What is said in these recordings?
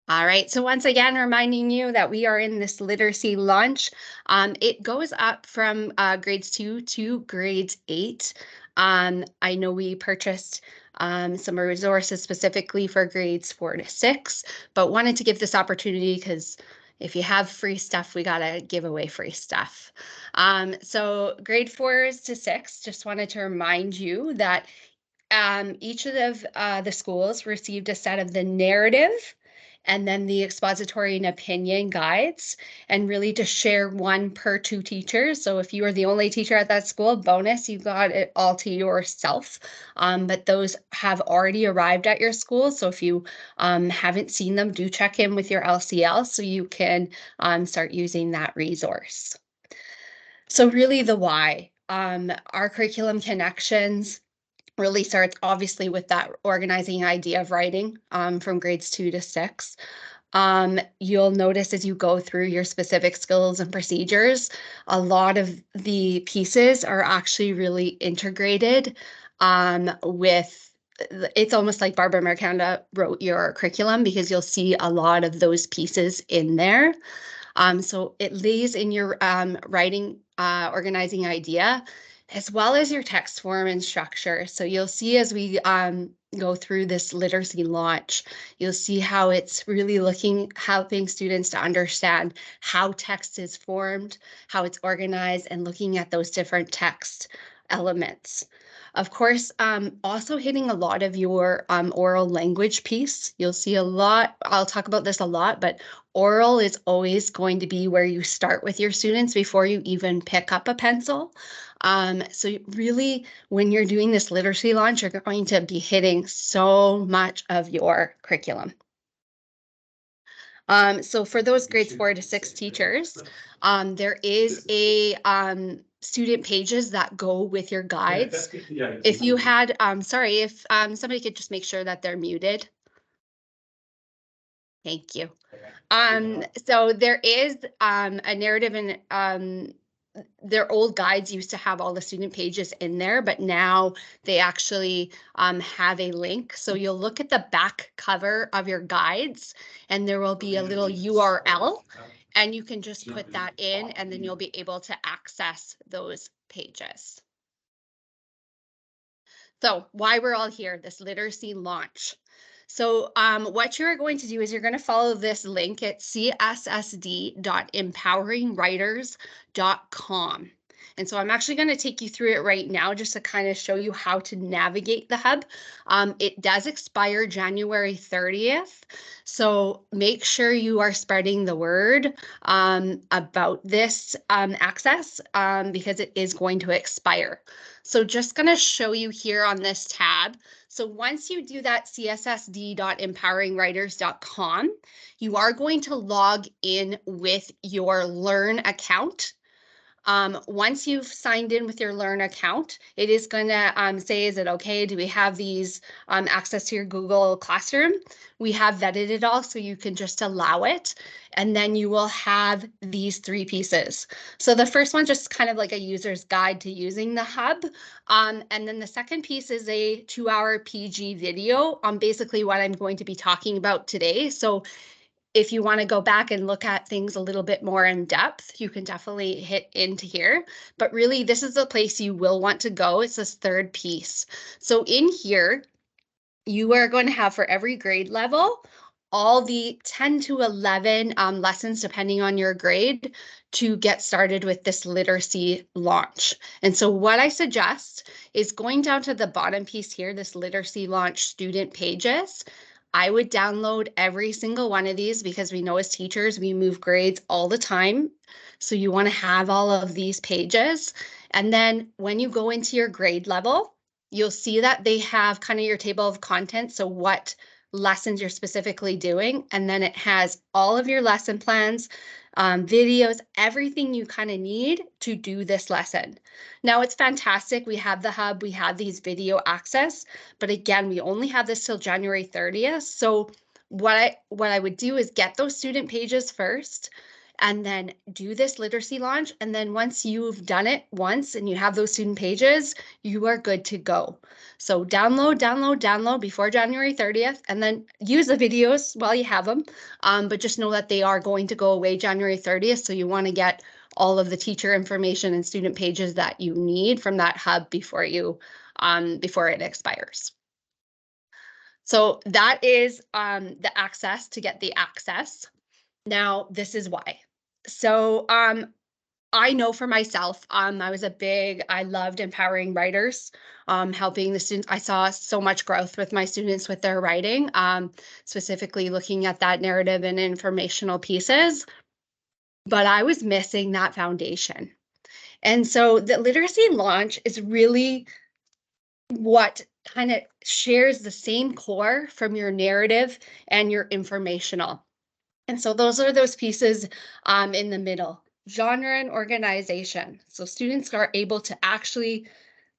All right, so once again, reminding you that we are in this literacy launch. It goes up from grades 2 to grades 8. I know we purchased some resources specifically for grades 4 to 6, but wanted to give this opportunity because if you have free stuff, we gotta give away free stuff. So grade 4s to 6, just wanted to remind you that each of the schools received a set of the narrative and then the expository and opinion guides, and really to share one per 2 teachers. So if you are the only teacher at that school, bonus, you got it all to yourself. But those have already arrived at your school. So if you haven't seen them, do check in with your LCL so you can start using that resource. So really the why. Our curriculum connections really starts obviously with that organizing idea of writing from grades 2 to 6. You'll notice as you go through your specific skills and procedures, a lot of the pieces are actually really integrated with, it's almost like Barbara Marcanda wrote your curriculum because you'll see a lot of those pieces in there. So it lays in your writing organizing idea as well as your text form and structure. So you'll see as we go through this literacy launch, you'll see how it's really helping students to understand how text is formed, how it's organized, and looking at those different text elements. Of course, also hitting a lot of your oral language piece. You'll see a lot, I'll talk about this a lot, but oral is always going to be where you start with your students before you even pick up a pencil. So really, when you're doing this literacy launch, you're going to be hitting so much of your curriculum. So for those grades 4 to 6 teachers, there is a student pages that go with your guides. If you had, sorry, if somebody could just make sure that they're muted. Thank you. So there is a narrative and their old guides used to have all the student pages in there, but now they actually have a link. So you'll look at the back cover of your guides and there will be a little URL and you can just put that in and then you'll be able to access those pages. So why we're all here, this literacy launch. So what you're going to do is you're going to follow this link at cssd.empoweringwriters.com. And so I'm actually going to take you through it right now just to kind of show you how to navigate the hub. It does expire January 30th. So make sure you are spreading the word about this access because it is going to expire. So just going to show you here on this tab. So once you do that cssd.empoweringwriters.com, you are going to log in with your Learn account. Once you've signed in with your Learn account, it is going to say, is it okay? Do we have these access to your Google Classroom? We have vetted it all, so you can just allow it. And then you will have these 3 pieces. So the first one, just kind of like a user's guide to using the hub. And then the second piece is a 2-hour PG video on basically what I'm going to be talking about today. So if you want to go back and look at things a little bit more in depth, you can definitely hit into here. But really, this is the place you will want to go. It's this third piece. So in here, you are going to have for every grade level, all the 10 to 11 lessons, depending on your grade, to get started with this literacy launch. And so what I suggest is going down to the bottom piece here, this literacy launch student pages. I would download every single one of these because we know as teachers, we move grades all the time. So you want to have all of these pages. And then when you go into your grade level, you'll see that they have kind of your table of contents. So what lessons you're specifically doing. And then it has all of your lesson plans, videos, everything you kind of need to do this lesson. Now it's fantastic. We have the hub, we have these video access, but again, we only have this till January 30th. So what I would do is get those student pages first. and then do this literacy launch. And then once you've done it once and you have those student pages, you are good to go. So download before January 30th, and then use the videos while you have them. But just know that they are going to go away January 30th. So you want to get all of the teacher information and student pages that you need from that hub before it expires. So that is the access to get the access. Now, this is why. So I know for myself, I loved empowering writers, helping the students. I saw so much growth with my students with their writing, specifically looking at that narrative and informational pieces, but I was missing that foundation. And so the literacy launch is really what kind of shares the same core from your narrative and your informational. And so those are those pieces in the middle. Genre and organization. So students are able to actually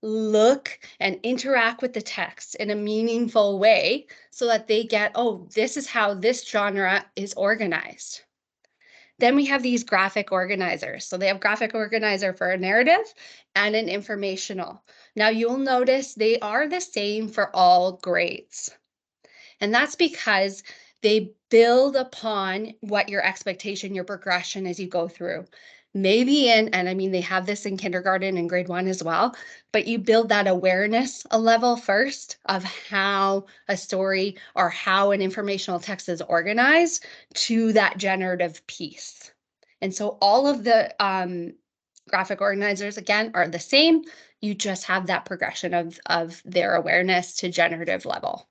look and interact with the text in a meaningful way so that they get, oh, this is how this genre is organized. Then we have these graphic organizers. So they have graphic organizer for a narrative and an informational. Now you'll notice they are the same for all grades. And that's because they build upon what your expectation, your progression as you go through. Maybe and I mean, they have this in kindergarten and grade 1 as well, but you build that awareness a level first of how a story or how an informational text is organized to that generative piece. And so all of the graphic organizers, again, are the same. You just have that progression of their awareness to generative level.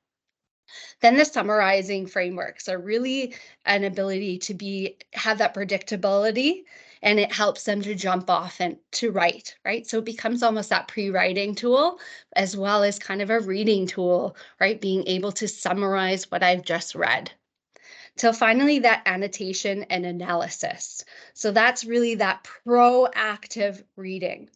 Then the summarizing frameworks are really an ability to have that predictability, and it helps them to jump off and to write, right? So it becomes almost that pre-writing tool as well as kind of a reading tool, right? Being able to summarize what I've just read. Till finally that annotation and analysis. So that's really that proactive reading.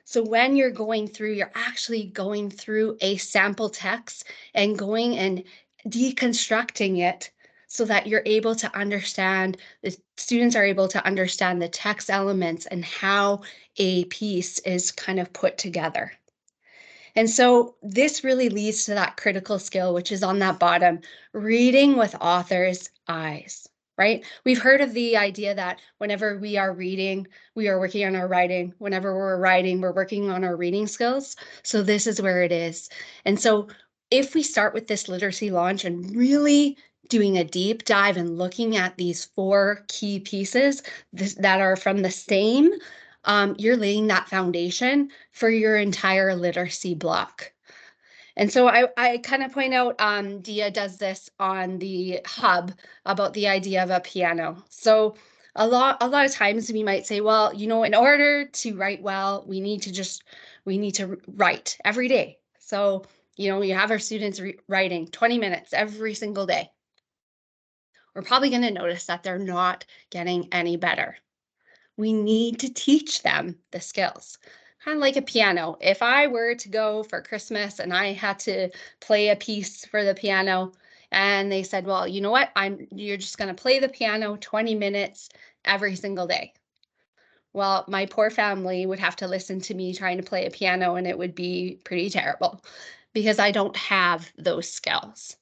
So when you're going through, you're actually going through a sample text and going and deconstructing it so that you're able to understand, the students are able to understand the text elements and how a piece is kind of put together. And so this really leads to that critical skill, which is on that bottom, reading with author's eyes, right? We've heard of the idea that whenever we are reading, we are working on our writing. Whenever we're writing, we're working on our reading skills. So this is where it is. And so if we start with this literacy launch and really doing a deep dive and looking at these 4 key pieces that are from the same, you're laying that foundation for your entire literacy block. And so I kind of point out, Dia does this on the hub about the idea of a piano. So a lot of times we might say, well, you know, in order to write well, we need to write every day. So, you know, you have our students writing 20 minutes every single day. We're probably going to notice that they're not getting any better. We need to teach them the skills. Kind of like a piano. If I were to go for Christmas and I had to play a piece for the piano and they said, well, you know what, you're just going to play the piano 20 minutes every single day. Well, my poor family would have to listen to me trying to play a piano, and it would be pretty terrible because I don't have those skills.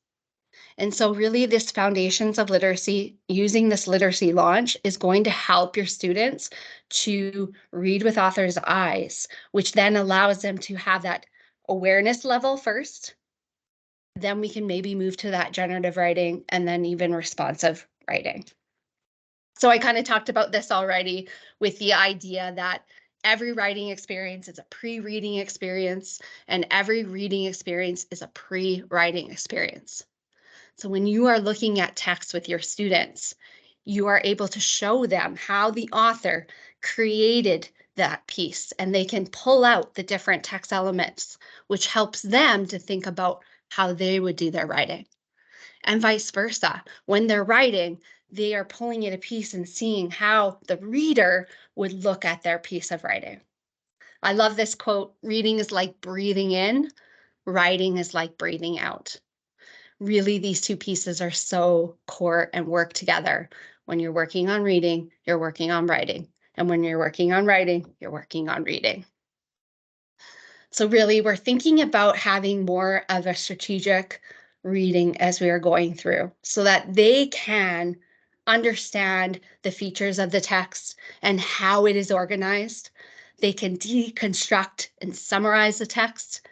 And so really this foundations of literacy, using this literacy launch is going to help your students to read with author's eyes, which then allows them to have that awareness level first. Then we can maybe move to that generative writing and then even responsive writing. So I kind of talked about this already with the idea that every writing experience is a pre-reading experience and every reading experience is a pre-writing experience. So when you are looking at text with your students, you are able to show them how the author created that piece, and they can pull out the different text elements, which helps them to think about how they would do their writing. And vice versa. When they're writing, they are pulling at a piece and seeing how the reader would look at their piece of writing. I love this quote, reading is like breathing in, writing is like breathing out. Really, these 2 pieces are so core and work together. When you're working on reading, you're working on writing. And when you're working on writing, you're working on reading. So really, we're thinking about having more of a strategic reading as we are going through so that they can understand the features of the text and how it is organized. They can deconstruct and summarize the text.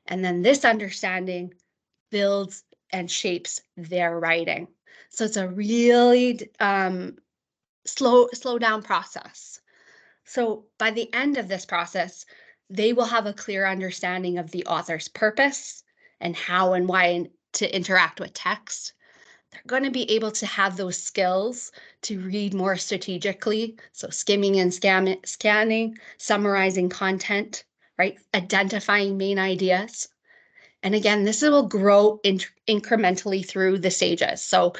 And then this understanding builds and shapes their writing. So it's a really slow down process. So by the end of this process, they will have a clear understanding of the author's purpose and how and why to interact with text. They're going to be able to have those skills to read more strategically. So skimming and scanning, summarizing content, right? Identifying main ideas. And again, this will grow incrementally through the stages. So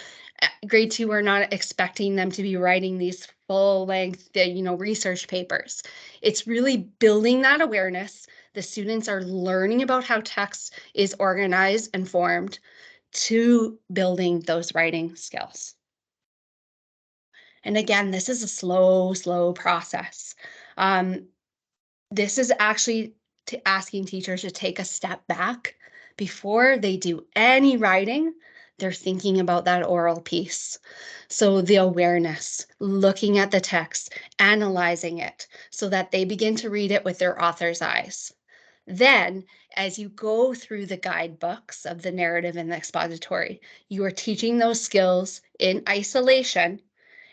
grade 2, we're not expecting them to be writing these full length, research papers. It's really building that awareness. The students are learning about how text is organized and formed to building those writing skills. And again, this is a slow process. This is actually asking teachers to take a step back before they do any writing. They're thinking about that oral piece. So the awareness, looking at the text, analyzing it so that they begin to read it with their author's eyes. Then, as you go through the guidebooks of the narrative and the expository, you are teaching those skills in isolation,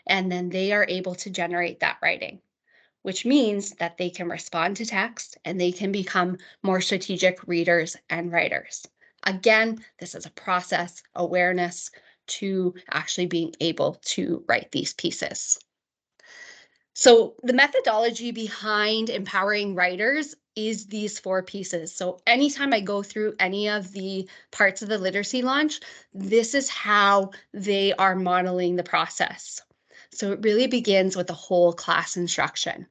and then they are able to generate that writing, which means that they can respond to text and they can become more strategic readers and writers. Again, this is a process, awareness to actually being able to write these pieces. So the methodology behind empowering writers is these 4 pieces. So anytime I go through any of the parts of the literacy launch, this is how they are modeling the process. So it really begins with the whole class instruction.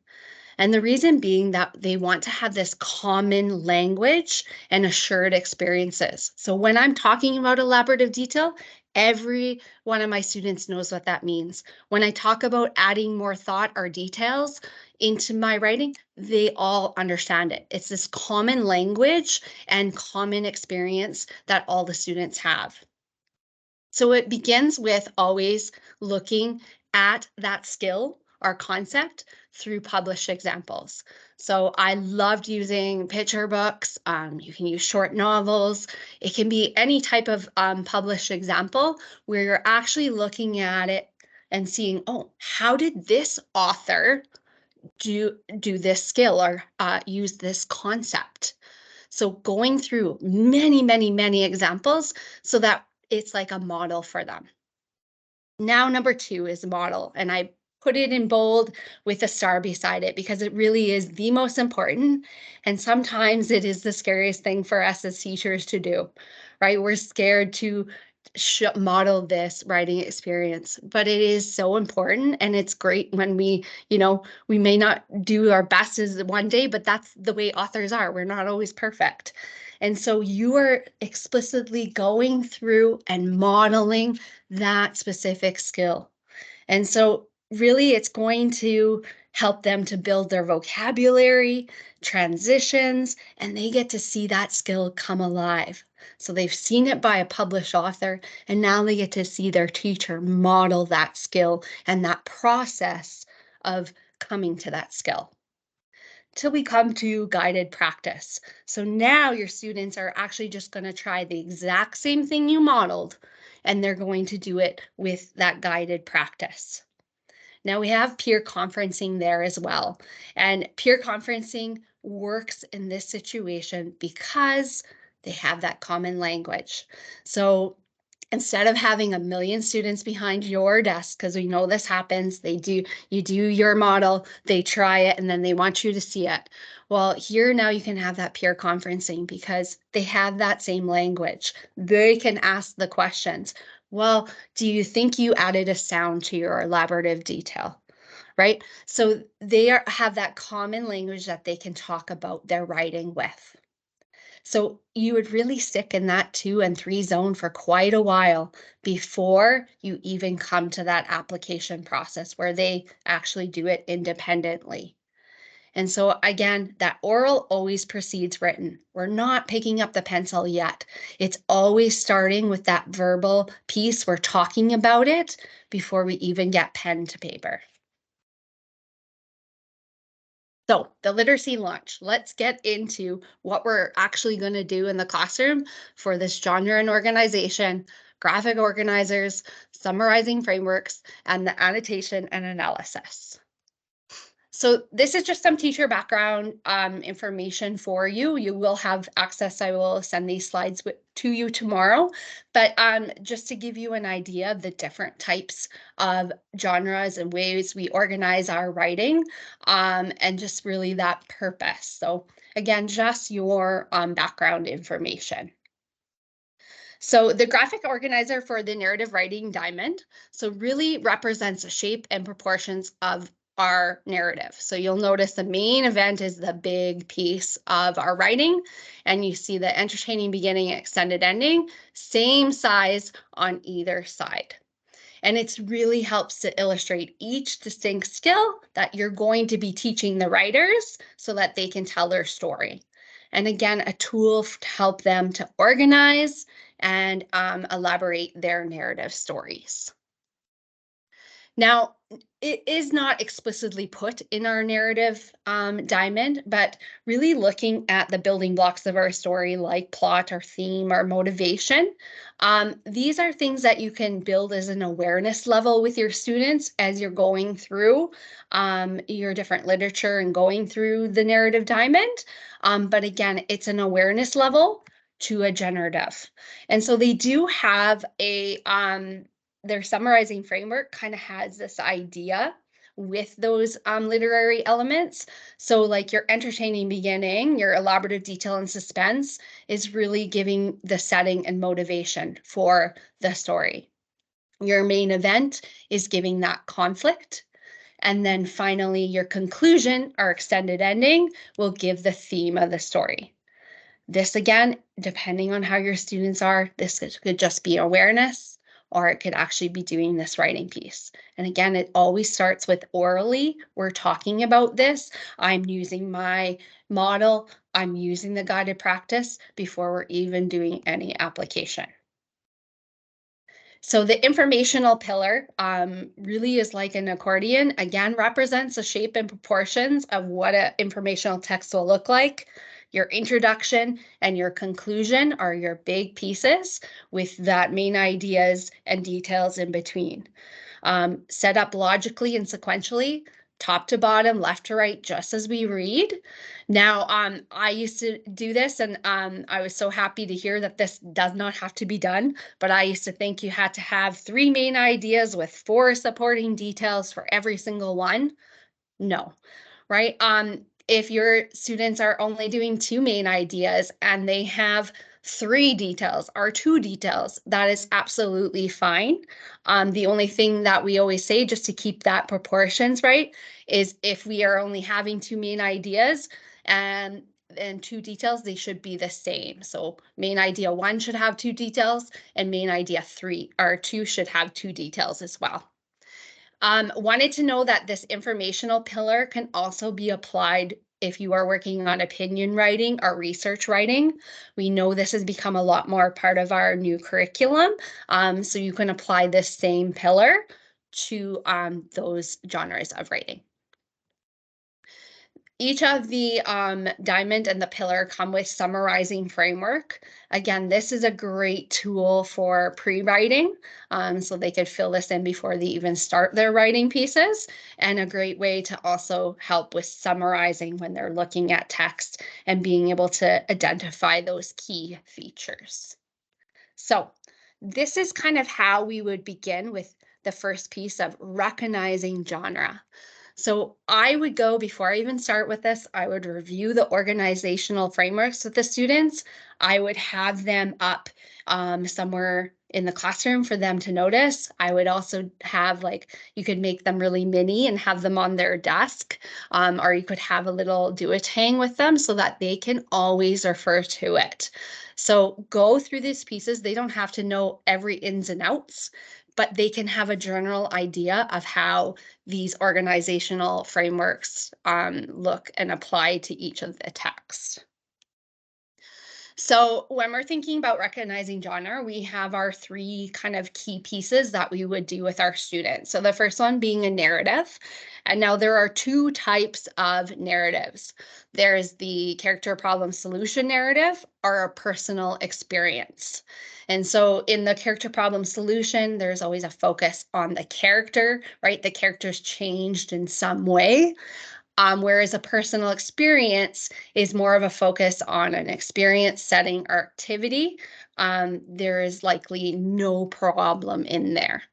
And the reason being that they want to have this common language and assured experiences. So when I'm talking about elaborative detail, every one of my students knows what that means. When I talk about adding more thought or details into my writing, they all understand it. It's this common language and common experience that all the students have. So it begins with always looking at that skill or concept through published examples. So I loved using picture books. You can use short novels. It can be any type of published example where you're actually looking at it and seeing, oh, how did this author do this skill or use this concept? So going through many examples so that it's like a model for them. Now, number 2 is model, and I put it in bold with a star beside it because it really is the most important. And sometimes it is the scariest thing for us as teachers to do, right? We're scared to model this writing experience, but it is so important. And it's great when we may not do our best as one day, but that's the way authors are. We're not always perfect. And so you are explicitly going through and modeling that specific skill. And so really it's going to help them to build their vocabulary, transitions, and they get to see that skill come alive. So they've seen it by a published author, and now they get to see their teacher model that skill and that process of coming to that skill. Till we come to guided practice. So now your students are actually just going to try the exact same thing you modeled, and they're going to do it with that guided practice. Now we have peer conferencing there as well. And peer conferencing works in this situation because they have that common language. So instead of having a million students behind your desk, because we know this happens, you do your model, they try it, and then they want you to see it. Well, here now you can have that peer conferencing because they have that same language. They can ask the questions. Well, do you think you added a sound to your elaborative detail? Right? So they have that common language that they can talk about their writing with. So you would really stick in that 2 and 3 zone for quite a while before you even come to that application process where they actually do it independently. And so again, that oral always precedes written. We're not picking up the pencil yet. It's always starting with that verbal piece. We're talking about it before we even get pen to paper. So the literacy launch, let's get into what we're actually going to do in the classroom for this genre and organization, graphic organizers, summarizing frameworks, and the annotation and analysis. So this is just some teacher background information for you. You will have access. I will send these slides to you tomorrow. But just to give you an idea of the different types of genres and ways we organize our writing, and just really that purpose. So again, just your background information. So the graphic organizer for the narrative writing diamond, so really represents the shape and proportions of our narrative. So you'll notice the main event is the big piece of our writing, and you see the entertaining beginning, extended ending, same size on either side. And it really helps to illustrate each distinct skill that you're going to be teaching the writers so that they can tell their story. And again, a tool to help them to organize and elaborate their narrative stories. Now, it is not explicitly put in our narrative diamond, but really looking at the building blocks of our story, like plot or theme or motivation. These are things that you can build as an awareness level with your students as you're going through your different literature and going through the narrative diamond. But again, it's an awareness level to a generative. And so they do have a their summarizing framework kind of has this idea with those literary elements. So like your entertaining beginning, your elaborative detail and suspense is really giving the setting and motivation for the story. Your main event is giving that conflict. And then finally, your conclusion or extended ending will give the theme of the story. This again, depending on how your students are, this could just be awareness, or it could actually be doing this writing piece. And again, it always starts with orally. We're talking about this. I'm using my model. I'm using the guided practice before we're even doing any application. So the informational pillar really is like an accordion, again, represents the shape and proportions of what an informational text will look like. Your introduction and your conclusion are your big pieces with that main ideas and details in between. Set up logically and sequentially, top to bottom, left to right, just as we read. Now, I used to do this, and I was so happy to hear that this does not have to be done, but I used to think you had to have 3 main ideas with 4 supporting details for every single one. No, right? If your students are only doing 2 main ideas and they have 3 details or 2 details, that is absolutely fine. The only thing that we always say, just to keep that proportions right, is if we are only having 2 main ideas and 2 details, they should be the same. So main idea 1 should have 2 details, and main idea 3 or 2 should have 2 details as well. Wanted to know that this informational pillar can also be applied if you are working on opinion writing or research writing. We know this has become a lot more part of our new curriculum, so you can apply this same pillar to those genres of writing. Each of the diamond and the pillar come with summarizing framework. Again, this is a great tool for pre-writing, so they could fill this in before they even start their writing pieces, and a great way to also help with summarizing when they're looking at text and being able to identify those key features. So this is kind of how we would begin with the first piece of recognizing genre. So I would go, before I even start with this, I would review the organizational frameworks with the students. I would have them up somewhere in the classroom for them to notice. I would also have, like, you could make them really mini and have them on their desk, or you could have a little do-a-tang with them so that they can always refer to it. So go through these pieces. They don't have to know every ins and outs, but they can have a general idea of how these organizational frameworks look and apply to each of the texts. So when we're thinking about recognizing genre, we have our three kind of key pieces that we would do with our students. So the first one being a narrative. And now there are two types of narratives. There's the character problem solution narrative or a personal experience. And so in the character problem solution, there's always a focus on the character, right? The character's changed in some way. Whereas a personal experience is more of a focus on an experience, setting, or activity. There is likely no problem in there.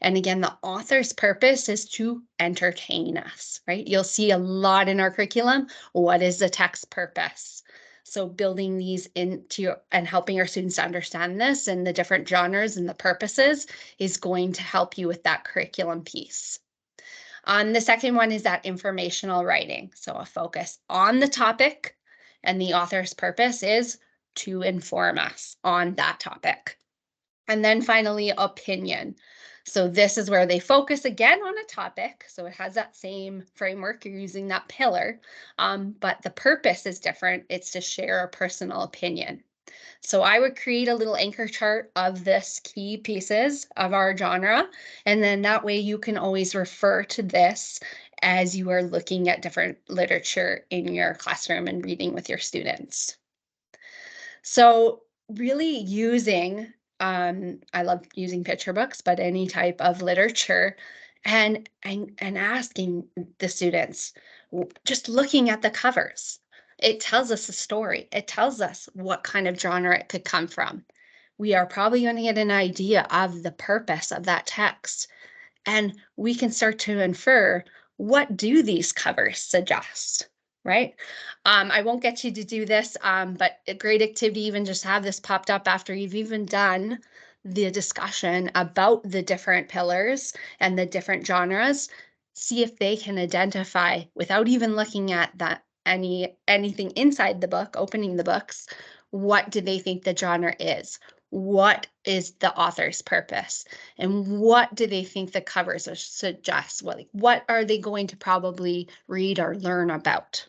And again, the author's purpose is to entertain us, right? You'll see a lot in our curriculum. What is the text purpose? So building these into and helping our students to understand this and the different genres and the purposes is going to help you with that curriculum piece. The second one is that informational writing. So a focus on the topic, and the author's purpose is to inform us on that topic. And then finally, opinion. So this is where they focus again on a topic. So it has that same framework, you're using that pillar, but the purpose is different. It's to share a personal opinion. So I would create a little anchor chart of this key pieces of our genre, and then that way you can always refer to this as you are looking at different literature in your classroom and reading with your students. So really using, I love using picture books, but any type of literature, and asking the students, just looking at the covers. It tells us a story. It tells us what kind of genre it could come from. We are probably going to get an idea of the purpose of that text, and we can start to infer, what do these covers suggest, right? I won't get you to do this, but a great activity, even just have this popped up after you've even done the discussion about the different pillars and the different genres. See if they can identify, without even looking at that anything inside the book, opening the books, what do they think the genre is? What is the author's purpose? And what do they think the covers suggest? What are they going to probably read or learn about?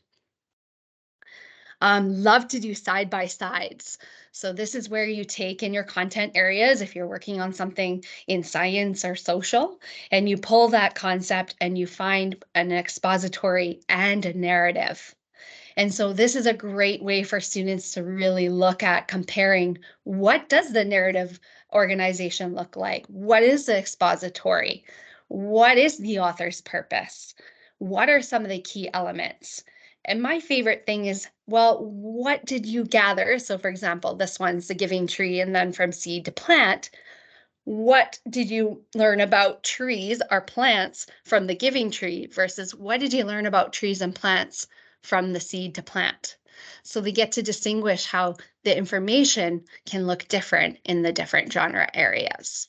Love to do side by sides. So this is where you take in your content areas, if you're working on something in science or social, and you pull that concept and you find an expository and a narrative. And so this is a great way for students to really look at comparing, what does the narrative organization look like? What is the expository? What is the author's purpose? What are some of the key elements? And my favorite thing is, well, what did you gather? So for example, this one's the giving tree, and then from seed to plant. What did you learn about trees or plants from the giving tree versus what did you learn about trees and plants from the seed to plant? So they get to distinguish how the information can look different in the different genre areas.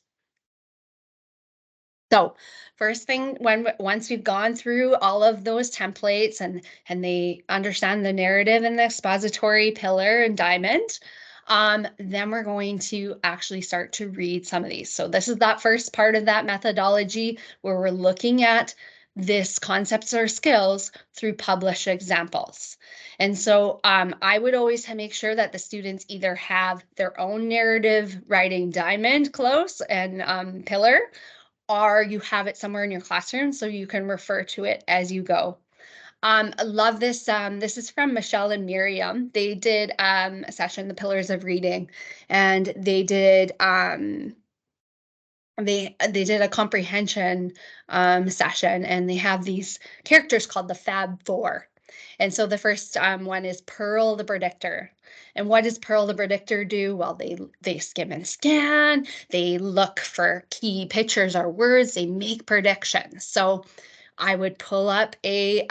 So first thing, once we've gone through all of those templates and they understand the narrative and the expository pillar and diamond, then we're going to actually start to read some of these. So this is that first part of that methodology where we're looking at this concepts or skills through published examples. And so I would always make sure that the students either have their own narrative writing diamond close and pillar, or you have it somewhere in your classroom so you can refer to it as you go. I love this. This is from Michelle and Miriam. They did a session, The Pillars of Reading, and they did they did a comprehension session, and they have these characters called the Fab Four. And so the first one is Pearl the Predictor. And what does Pearl the Predictor do? Well, they skim and scan, they look for key pictures or words, they make predictions. So I would pull up a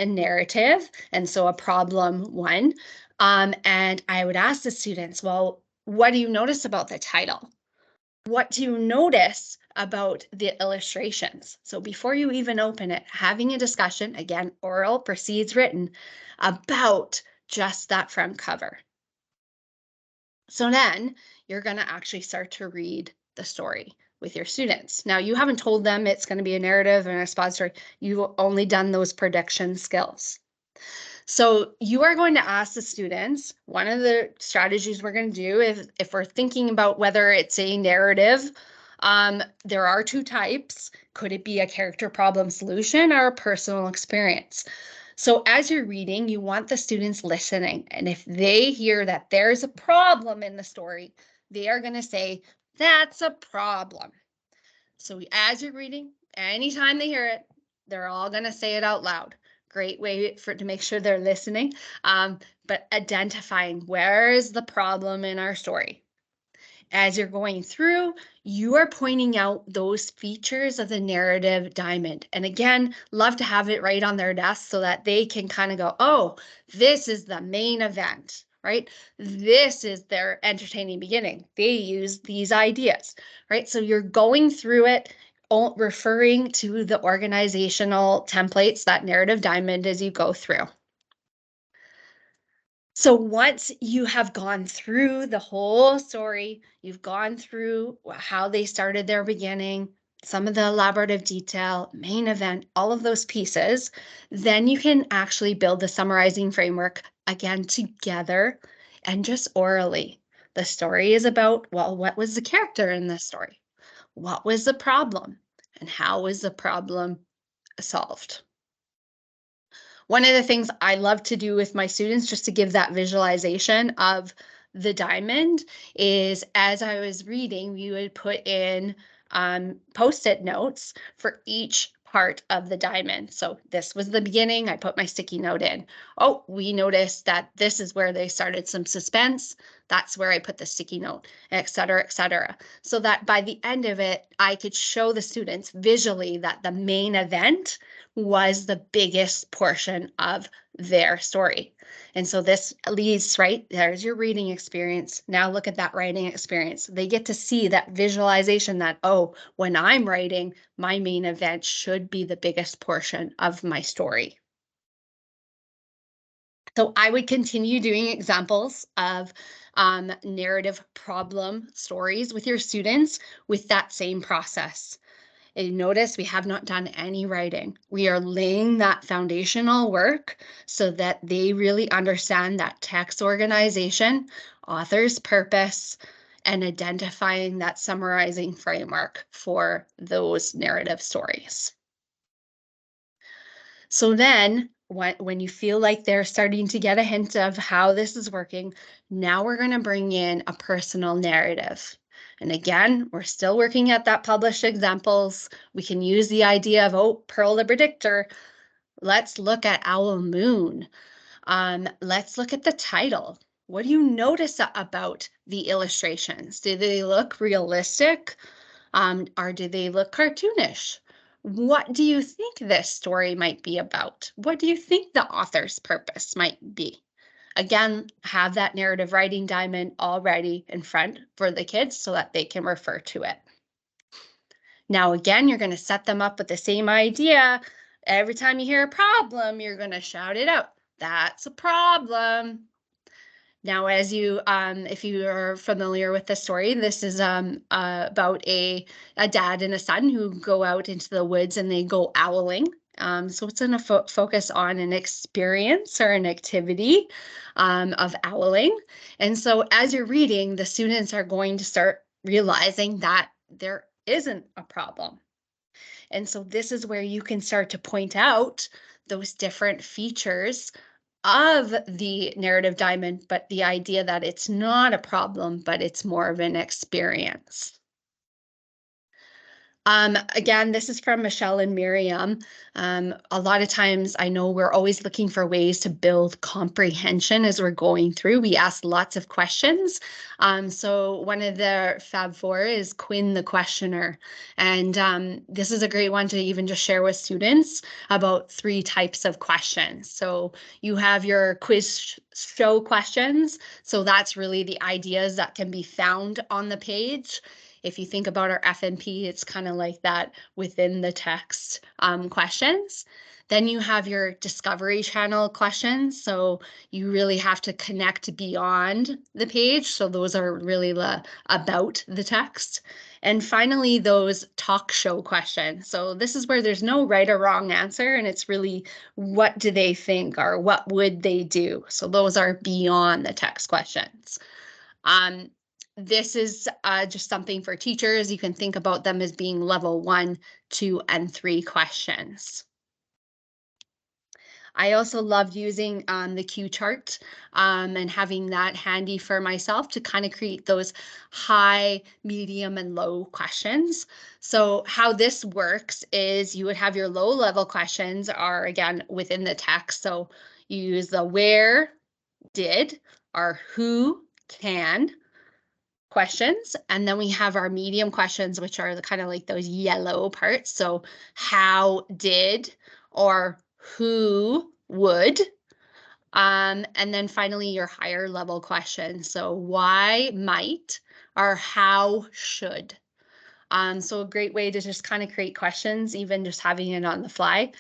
narrative, and so a problem one, and I would ask the students, well, what do you notice about the title? What do you notice about the illustrations? So before you even open it, having a discussion, again, oral precedes written, about just that front cover. So then you're going to actually start to read the story with your students. Now, you haven't told them it's going to be a narrative and a spot story. You've only done those prediction skills. So you are going to ask the students, one of the strategies we're going to do is if we're thinking about whether it's a narrative, there are two types. Could it be a character problem solution or a personal experience? So as you're reading, you want the students listening. And if they hear that there's a problem in the story, they are going to say, that's a problem. So as you're reading, anytime they hear it, they're all going to say it out loud. Great way to make sure they're listening, but identifying where is the problem in our story. As you're going through, you are pointing out those features of the narrative diamond. And again, love to have it right on their desk so that they can kind of go, oh, this is the main event, right? This is their entertaining beginning. They use these ideas, right? So you're going through it, referring to the organizational templates, that narrative diamond as you go through. So once you have gone through the whole story, you've gone through how they started their beginning, some of the elaborative detail, main event, all of those pieces, then you can actually build the summarizing framework again together and just orally. The story is about, well, what was the character in this story? What was the problem? And how was the problem solved? One of the things I love to do with my students, just to give that visualization of the diamond, is as I was reading, we would put in Post-it notes for each part of the diamond. So this was the beginning. I put my sticky note in. Oh, we noticed that this is where they started some suspense. That's where I put the sticky note, et cetera, so that by the end of it, I could show the students visually that the main event was the biggest portion of their story. And so this leads, right, there's your reading experience. Now look at that writing experience. They get to see that visualization that, oh, when I'm writing, my main event should be the biggest portion of my story. So I would continue doing examples of narrative problem stories with your students with that same process. And notice we have not done any writing. We are laying that foundational work so that they really understand that text organization, author's purpose, and identifying that summarizing framework for those narrative stories. So then when you feel like they're starting to get a hint of how this is working, now we're going to bring in a personal narrative. And again, we're still working at that published examples. We can use the idea of, oh, Pearl the Predictor. Let's look at Owl Moon. Let's look at the title. What do you notice about the illustrations? Do they look realistic? Or do they look cartoonish? What do you think this story might be about? What do you think the author's purpose might be? Again, have that narrative writing diamond already in front for the kids so that they can refer to it. Now, again, you're going to set them up with the same idea. Every time you hear a problem, you're going to shout it out. That's a problem. Now, as you, if you are familiar with the story, this is about a dad and a son who go out into the woods and they go owling. So it's going to focus on an experience or an activity of owling. And so as you're reading, the students are going to start realizing that there isn't a problem. And so this is where you can start to point out those different features of the narrative diamond, but the idea that it's not a problem, but it's more of an experience. Again, this is from Michelle and Miriam. A lot of times I know we're always looking for ways to build comprehension as we're going through. We ask lots of questions. So one of the Fab Four is Quinn the Questioner. And this is a great one to even just share with students about 3 types of questions. So you have your quiz show questions. So that's really the ideas that can be found on the page. If you think about our FNP, it's kind of like that within the text questions. Then you have your Discovery Channel questions. So you really have to connect beyond the page. So those are really about the text. And finally, those talk show questions. So this is where there's no right or wrong answer, and it's really what do they think or what would they do? So those are beyond the text questions. This is just something for teachers. You can think about them as being level 1, 2, and 3 questions. I also love using the Q chart and having that handy for myself to kind of create those high, medium, and low questions. So how this works is you would have your low level questions are again within the text. So you use the where, did, or who, can questions. And then we have our medium questions, which are kind of like those yellow parts. So how did or who would. And then finally your higher level questions. So why might or how should. So a great way to just kind of create questions, even just having it on the fly.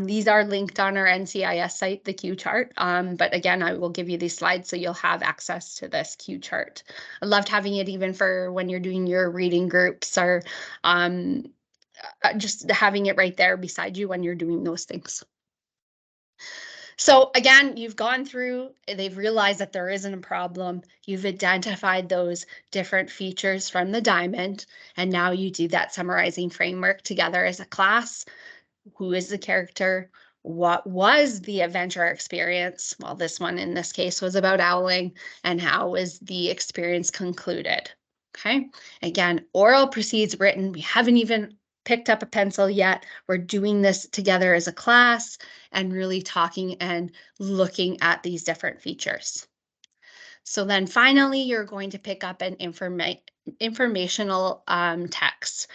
These are linked on our NCIS site, the Q chart. But again, I will give you these slides so you'll have access to this Q chart. I loved having it even for when you're doing your reading groups or just having it right there beside you when you're doing those things. So again, you've gone through, they've realized that there isn't a problem. You've identified those different features from the diamond, and now you do that summarizing framework together as a class. Who is the character? What was the adventure experience? Well, this one in this case was about owling, and how was the experience concluded? Okay, again, oral precedes written. We haven't even picked up a pencil yet. We're doing this together as a class and really talking and looking at these different features. So then finally, you're going to pick up an informational text.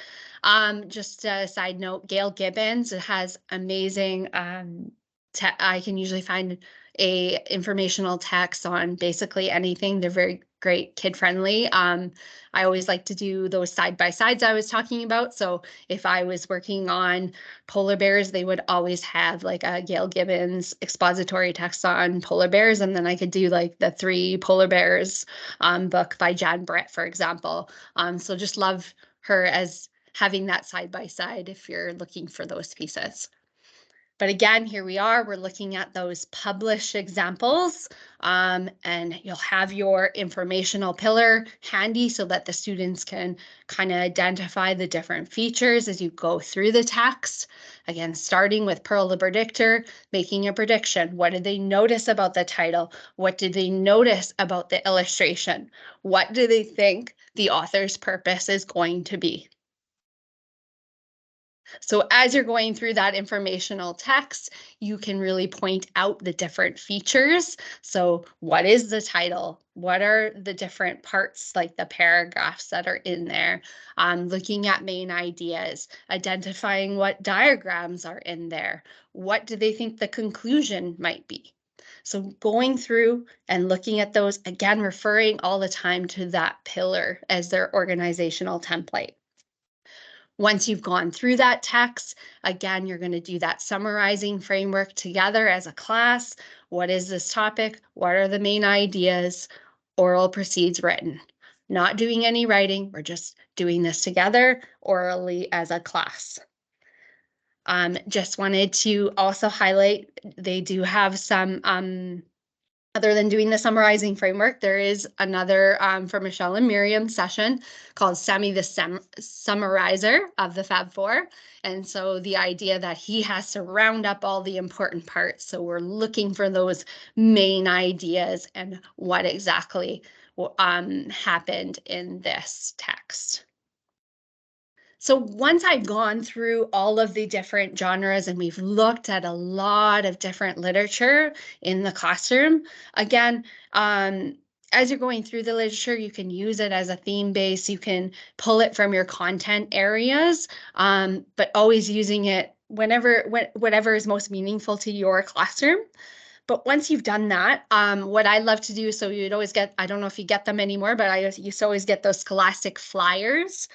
Just a side note, Gail Gibbons has amazing, I can usually find a informational text on basically anything. They're very great, kid friendly. I always like to do those side by sides I was talking about. So if I was working on polar bears, they would always have like a Gail Gibbons expository text on polar bears. And then I could do like the 3 polar bears book by Jan Brett, for example. So just love her as having that side by side if you're looking for those pieces. But again, here we are, we're looking at those published examples, and you'll have your informational pillar handy so that the students can kind of identify the different features as you go through the text. Again, starting with Pearl the Predictor, making a prediction. What did they notice about the title? What did they notice about the illustration? What do they think the author's purpose is going to be? So as you're going through that informational text, you can really point out the different features. So what is the title? What are the different parts, like the paragraphs that are in there? Looking at main ideas, identifying what diagrams are in there. What do they think the conclusion might be? So going through and looking at those, again, referring all the time to that pillar as their organizational template. Once you've gone through that text, again, you're going to do that summarizing framework together as a class. What is this topic? What are the main ideas? Oral precedes written. Not doing any writing, we're just doing this together orally as a class. Just wanted to also highlight, they do have some other than doing the summarizing framework, there is another for Michelle and Miriam session called Sammy the Summarizer of the Fab Four. And so the idea that he has to round up all the important parts. So we're looking for those main ideas and what exactly happened in this text. So once I've gone through all of the different genres and we've looked at a lot of different literature in the classroom, again, as you're going through the literature, you can use it as a theme base. You can pull it from your content areas, but always using it whatever is most meaningful to your classroom. But once you've done that, what I love to do, so you'd always get, I don't know if you get them anymore, but I used to always get those Scholastic flyers.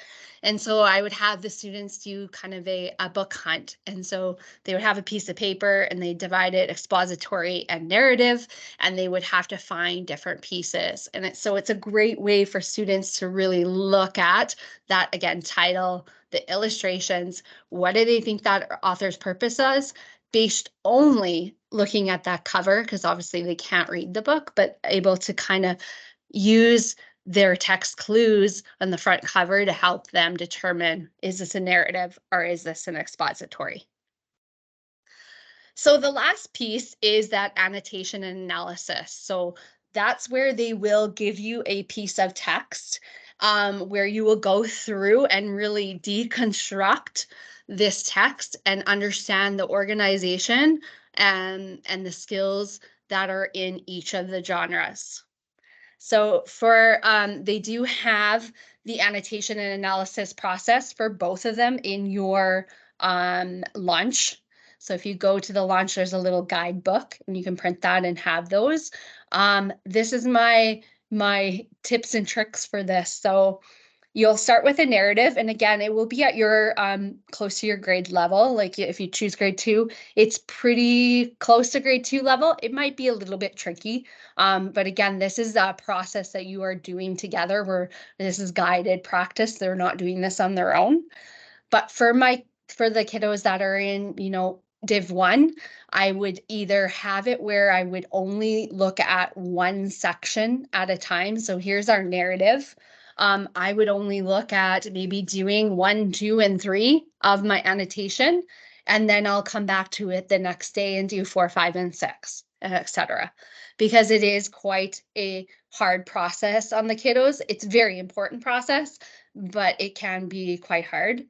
And so I would have the students do kind of a book hunt. And so they would have a piece of paper and they divide it expository and narrative, and they would have to find different pieces. And so it's a great way for students to really look at that, again, title, the illustrations, what do they think that author's purpose is, based only looking at that cover, because obviously they can't read the book, but able to kind of use their text clues on the front cover to help them determine, is this a narrative or is this an expository? So the last piece is that annotation and analysis. So that's where they will give you a piece of text where you will go through and really deconstruct this text and understand the organization and the skills that are in each of the genres. So they do have the annotation and analysis process for both of them in your launch. So if you go to the launch, there's a little guidebook and you can print that and have those. This is my tips and tricks for this. So you'll start with a narrative, and again, it will be at your close to your grade level. Like if you choose grade 2, it's pretty close to grade 2 level. It might be a little bit tricky, but again, this is a process that you are doing together where this is guided practice. They're not doing this on their own. But for the kiddos that are in, Div 1, I would either have it where I would only look at one section at a time. So here's our narrative. I would only look at maybe doing 1, 2, and 3 of my annotation, and then I'll come back to it the next day and do 4, 5, and 6, etc. Because it is quite a hard process on the kiddos. It's a very important process, but it can be quite hard.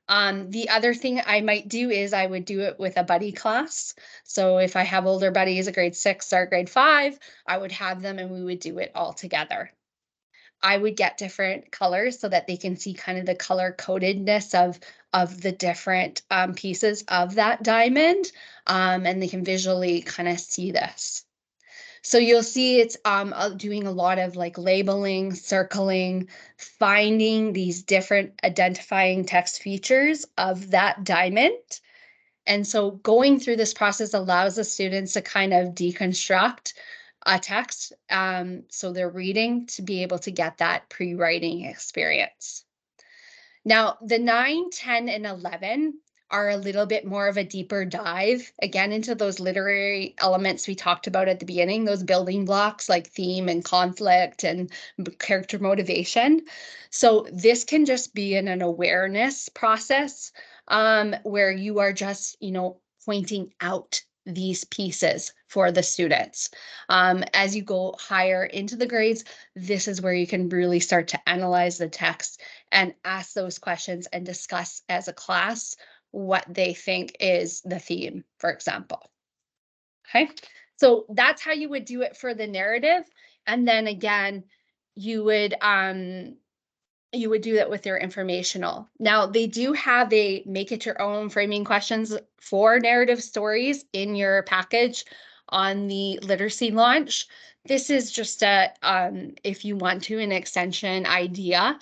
The other thing I might do is I would do it with a buddy class. So if I have older buddies, a grade 6 or grade 5, I would have them and we would do it all together. I would get different colors so that they can see kind of the color codedness of the different pieces of that diamond, and they can visually kind of see this. So you'll see it's doing a lot of like labeling, circling, finding these different identifying text features of that diamond. And so going through this process allows the students to kind of deconstruct a text. So they're reading to be able to get that pre-writing experience. Now, the 9, 10, and 11 are a little bit more of a deeper dive, again, into those literary elements we talked about at the beginning, those building blocks like theme and conflict and character motivation. So this can just be in an awareness process where you are just, pointing out these pieces for the students. As you go higher into the grades, this is where you can really start to analyze the text and ask those questions and discuss as a class what they think is the theme, for example. Okay, so that's how you would do it for the narrative. And then again, you would do that with your informational. Now, they do have a make it your own framing questions for narrative stories in your package on the literacy launch. This is just if you want to, an extension idea.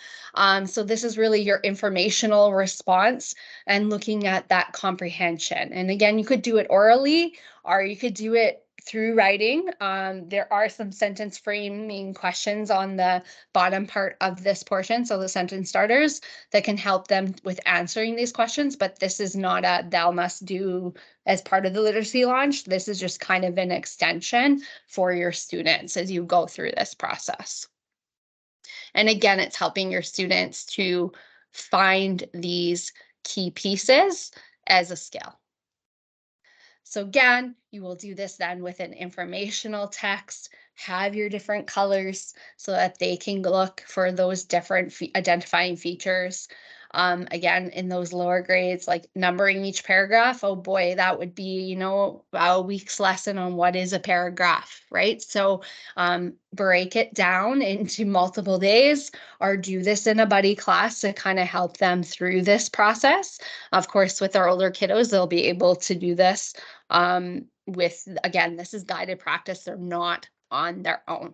So this is really your informational response and looking at that comprehension. And again, you could do it orally or you could do it through writing. There are some sentence framing questions on the bottom part of this portion, so the sentence starters, that can help them with answering these questions, but this is not a thou must do as part of the literacy launch. This is just kind of an extension for your students as you go through this process. And again, it's helping your students to find these key pieces as a skill. So again, you will do this then with an informational text, have your different colors so that they can look for those different identifying features. Again, in those lower grades, like numbering each paragraph, oh boy, that would be, a week's lesson on what is a paragraph, right? So break it down into multiple days or do this in a buddy class to kind of help them through this process. Of course, with our older kiddos, they'll be able to do this with, again, this is guided practice. They're not on their own.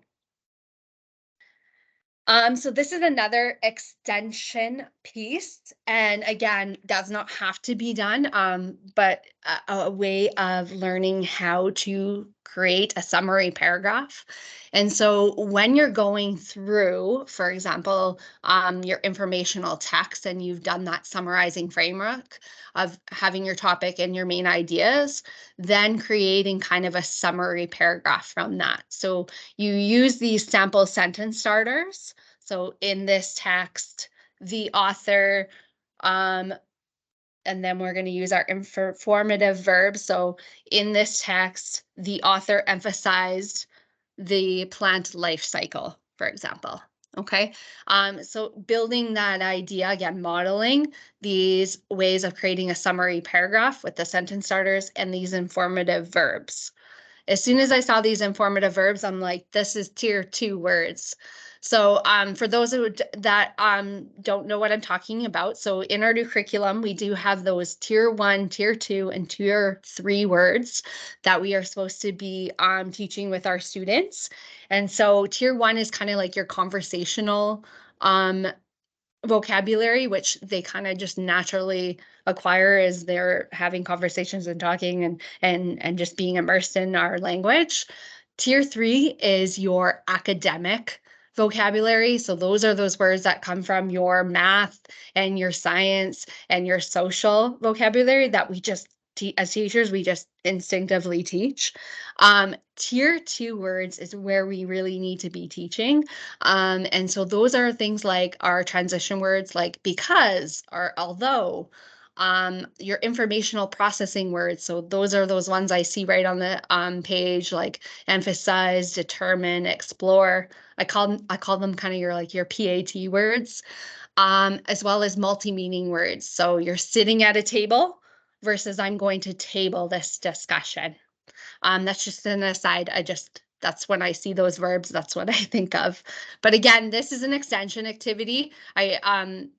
So this is another extension piece, and again, does not have to be done, but a way of learning how to create a summary paragraph. And so when you're going through, for example, your informational text and you've done that summarizing framework of having your topic and your main ideas, then creating kind of a summary paragraph from that. So you use these sample sentence starters. So in this text, the author, and then we're going to use our informative verbs. So in this text, the author emphasized the plant life cycle, for example. Okay, so building that idea, again, modeling these ways of creating a summary paragraph with the sentence starters and these informative verbs. As soon as I saw these informative verbs, I'm like, this is tier 2 words. So for those that don't know what I'm talking about, so in our new curriculum, we do have those tier 1, tier 2, and tier 3 words that we are supposed to be teaching with our students. And so tier 1 is kind of like your conversational vocabulary, which they kind of just naturally acquire as they're having conversations and talking and just being immersed in our language. Tier 3 is your academic vocabulary. So those are those words that come from your math and your science and your social vocabulary that we just as teachers, we just instinctively teach. Tier 2 words is where we really need to be teaching. And so those are things like our transition words like because or although, your informational processing words. So those are those ones I see right on the page, like emphasize, determine, explore. I call them kind of your PAT words, as well as multi-meaning words. So you're sitting at a table versus I'm going to table this discussion. That's just an aside. That's when I see those verbs, that's what I think of. But again, this is an extension activity. I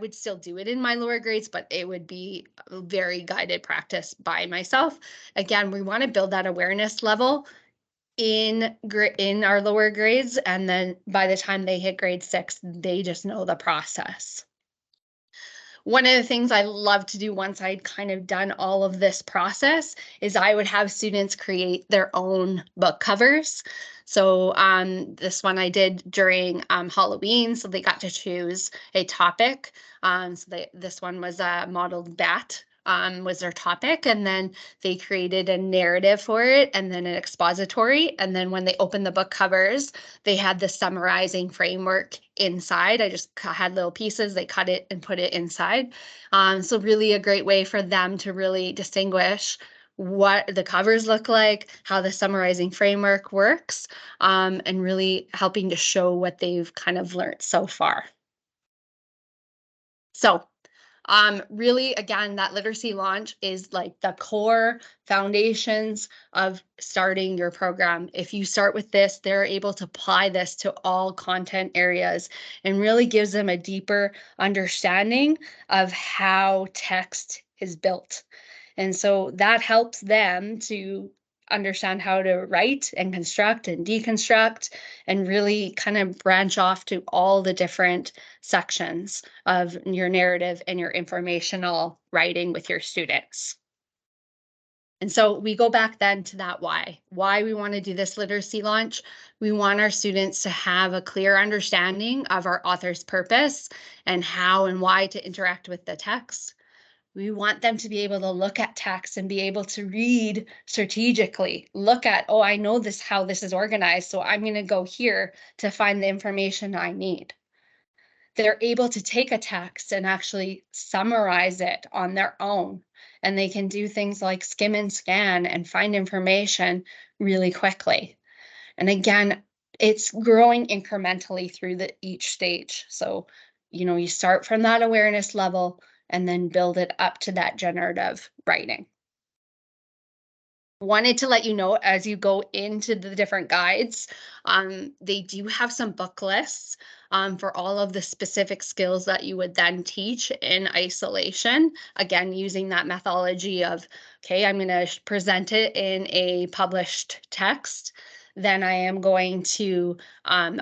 would still do it in my lower grades, but it would be a very guided practice by myself. Again, we want to build that awareness level in our lower grades, and then by the time they hit grade 6, they just know the process. One of the things I love to do once I'd kind of done all of this process is I would have students create their own book covers. So this one I did during Halloween, so they got to choose a topic. This one was a modeled bat. Was their topic, and then they created a narrative for it and then an expository, and then when they opened the book covers, they had the summarizing framework inside. I just had little pieces, they cut it and put it inside. So really a great way for them to really distinguish what the covers look like, how the summarizing framework works, and really helping to show what they've kind of learned so far. So really, again, that literacy launch is like the core foundations of starting your program. If you start with this, they're able to apply this to all content areas and really gives them a deeper understanding of how text is built. And so that helps them to understand how to write and construct and deconstruct and really kind of branch off to all the different sections of your narrative and your informational writing with your students. And so we go back then to that why we want to do this literacy launch. We want our students to have a clear understanding of our author's purpose and how and why to interact with the text. We want them to be able to look at text and be able to read strategically, look at, oh, I know how this is organized, so I'm going to go here to find the information I need. They're able to take a text and actually summarize it on their own. And they can do things like skim and scan and find information really quickly. And again, it's growing incrementally through each stage. So you start from that awareness level and then build it up to that generative writing. Wanted to let you know as you go into the different guides, they do have some book lists for all of the specific skills that you would then teach in isolation. Again, using that methodology of, okay, I'm going to present it in a published text. Then I am going to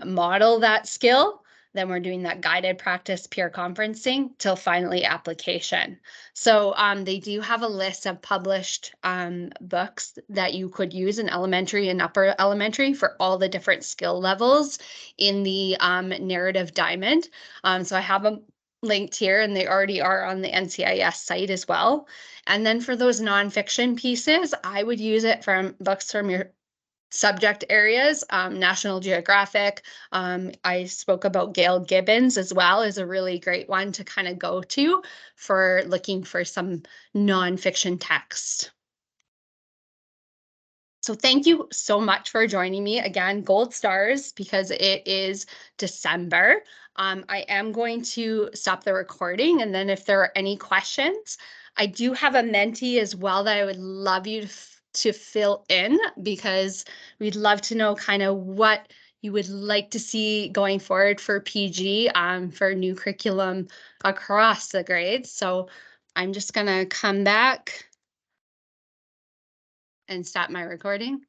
model that skill. Then we're doing that guided practice peer conferencing till finally application. So they do have a list of published books that you could use in elementary and upper elementary for all the different skill levels in the narrative diamond. So I have them linked here, and they already are on the NCIS site as well. And then for those nonfiction pieces, I would use it from books from your subject areas. National Geographic. I spoke about Gail Gibbons as well, is a really great one to kind of go to for looking for some nonfiction text. So thank you so much for joining me. Again, gold stars because it is December. I am going to stop the recording, and then if there are any questions, I do have a Menti as well that I would love you to fill in, because we'd love to know kind of what you would like to see going forward for PG for new curriculum across the grades. So I'm just going to come back and stop my recording.